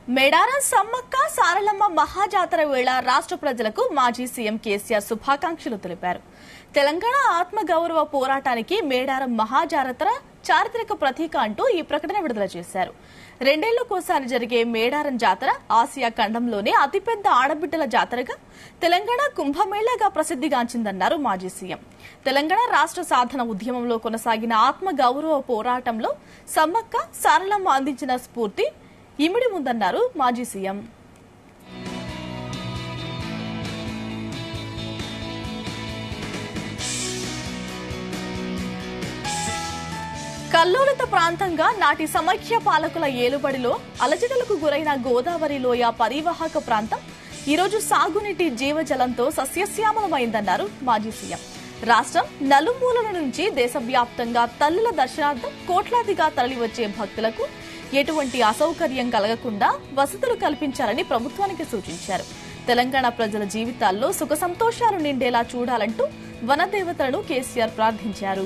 మేడారం సమ్మక్క సారలమ్మ మహాజాతర వేళ రాష్ట్ర ప్రజలకు మాజీ సీఎం కేసీఆర్ శుభాకాంక్షలు తెలిపారు. తెలంగాణ ఆత్మగౌరవ పోరాటానికి మేడారం మహాజాతర చారిత్రక ప్రతీక అంటూ ఈ ప్రకటన విడుదల చేశారు. రెండేళ్లకోసారి జరిగే మేడారం జాతర ఆసియా ఖండంలోనే అతిపెద్ద ఆడబిడ్డల జాతరగా, తెలంగాణ కుంభమేళాగా ప్రసిద్ధిగాంచిందన్నారు మాజీ సీఎం. తెలంగాణ రాష్ట్ర సాధన ఉద్యమంలో కొనసాగిన ఆత్మగౌరవ పోరాటంలో సమ్మక్క సారలమ్మ అందించిన స్ఫూర్తి ఇమిడి ఉందన్నారు మాజీ సీఎం. కల్లోలిత ప్రాంతంగా నాటి సమైక్య పాలకుల ఏలుబడిలో అలజడులకు గురైన గోదావరి లోయ పరివాహక ప్రాంతం ఈరోజు సాగునీటి జీవజలంతో సస్యశ్యామలమైందన్నారు మాజీ సీఎం. రాష్ట్రం నలుమూలల నుంచి దేశవ్యాప్తంగా తల్లుల దర్శనార్థం కోట్లాదిగా తరలివచ్చే భక్తులకు ఎటువంటి అసౌకర్యం కలగకుండా వసతులు కల్పించాలని ప్రభుత్వానికి సూచించారు. తెలంగాణ ప్రజల జీవితాల్లో సుఖ సంతోషాలు నిండేలా చూడాలంటూ వనదేవతలను కేసీఆర్ ప్రార్థించారు.